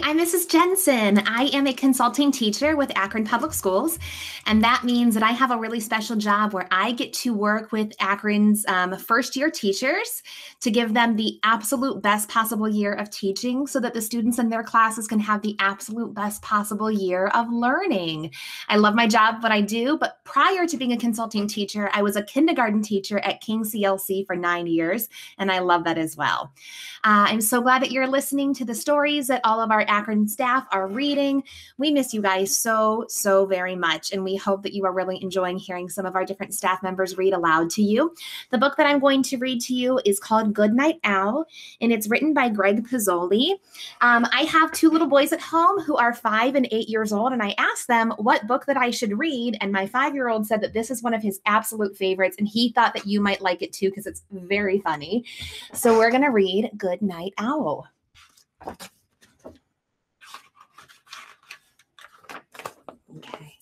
I'm Mrs. Jensen. I am a consulting teacher with Akron Public Schools, and that means that I have a really special job where I get to work with Akron's first year teachers to give them the absolute best possible year of teaching so that the students in their classes can have the absolute best possible year of learning. I love my job, what I do, but prior to being a consulting teacher, I was a kindergarten teacher at King CLC for 9 years, and I love that as well. I'm so glad that you're listening to the stories that all of our Akron staff are reading. We miss you guys so very much, and we hope that you are really enjoying hearing some of our different staff members read aloud to you. The book that I'm going to read to you is called Good Night Owl, and it's written by Greg Pizzoli. I have 2 little boys at home who are 5 and 8 years old, and I asked them what book that I should read, and my 5-year-old said that this is one of his absolute favorites, and he thought that you might like it too because it's very funny. So we're going to read Good Night Owl. Okay.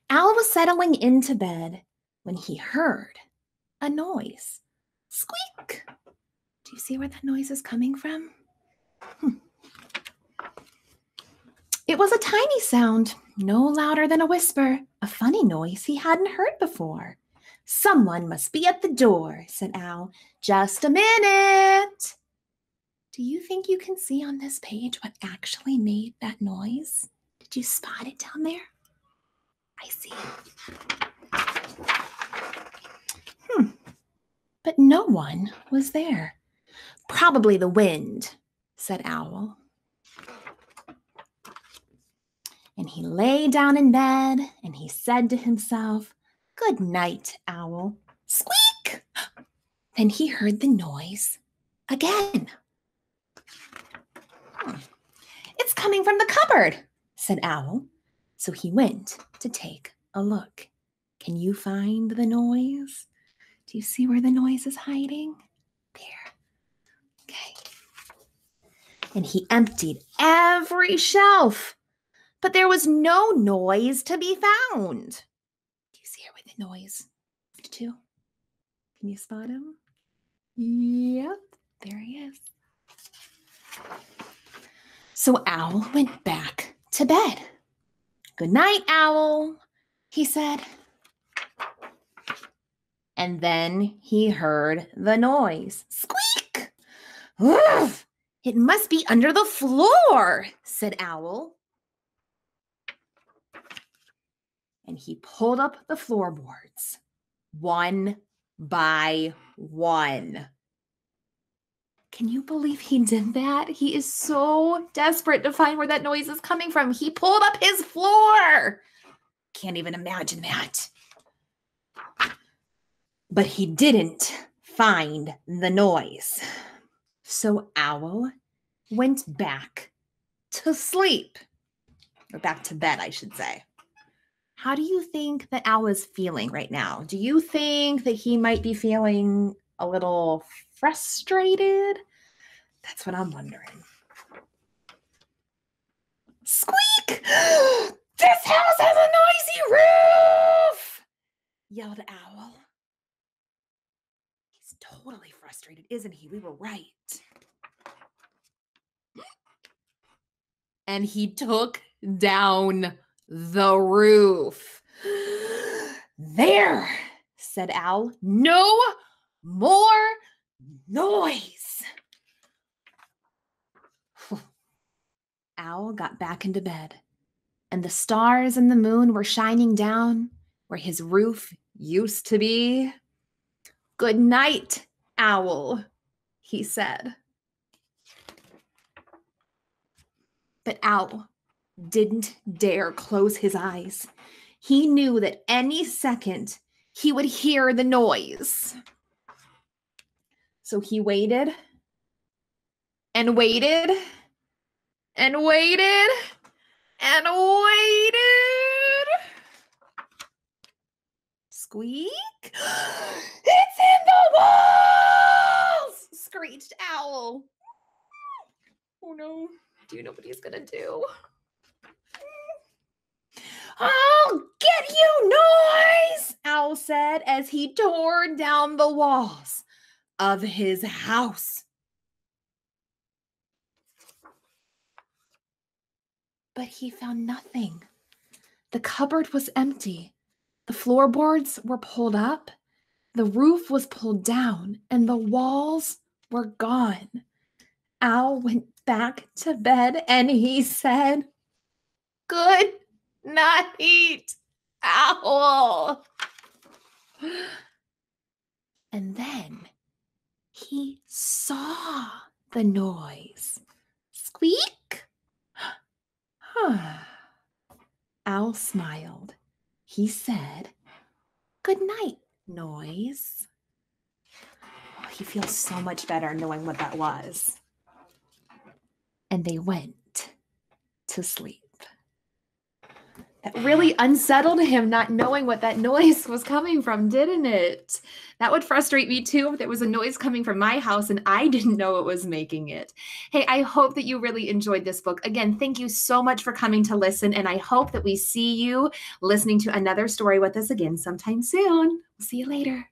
Owl was settling into bed when he heard a noise. Squeak! Do you see where that noise is coming from? It was a tiny sound, no louder than a whisper, a funny noise he hadn't heard before. Someone must be at the door, said Owl. Just a minute. Do you think you can see on this page what actually made that noise? Did you spot it down there? I see. But no one was there. Probably the wind, said Owl. And he lay down in bed and he said to himself, Good night, Owl. Squeak! Then he heard the noise again. It's coming from the cupboard, said Owl. So he went to take a look. Can you find the noise? Do you see where the noise is hiding? There. Okay. And he emptied every shelf, but there was no noise to be found. Do you see where the noise moved to? Can you spot him? Yep, there he is. So Owl went back to bed. Good night, Owl, he said. And then he heard the noise. Squeak! Oof! It must be under the floor, said Owl. And he pulled up the floorboards, one by one. Can you believe he did that? He is so desperate to find where that noise is coming from. He pulled up his floor. Can't even imagine that. But he didn't find the noise. So Owl went back to sleep. Or back to bed, I should say. How do you think that Owl is feeling right now? Do you think that he might be feeling a little frustrated? That's what I'm wondering. Squeak! This house has a noisy roof! Yelled Owl. He's totally frustrated, isn't he? We were right. And he took down the roof. There, said Owl. No more noise. Owl got back into bed, and the stars and the moon were shining down where his roof used to be. Good night, Owl, he said. But Owl didn't dare close his eyes. He knew that any second he would hear the noise. So he waited and waited and waited and waited. Squeak! It's in the walls! Screeched Owl. Oh no. Do you know what he's gonna do? I'll get you, noise! Owl said as he tore down the walls of his house. But he found nothing. The cupboard was empty. The floorboards were pulled up. The roof was pulled down, and the walls were gone. Al went back to bed and he said, "Good night, Owl." And then he saw the noise. Squeak! Owl smiled. He said, "Good night, noise." Oh, he feels so much better knowing what that was. And they went to sleep. That really unsettled him, not knowing what that noise was coming from, didn't it? That would frustrate me too if there was a noise coming from my house and I didn't know it was making it. Hey, I hope that you really enjoyed this book. Again, thank you so much for coming to listen, and I hope that we see you listening to another story with us again sometime soon. We'll see you later.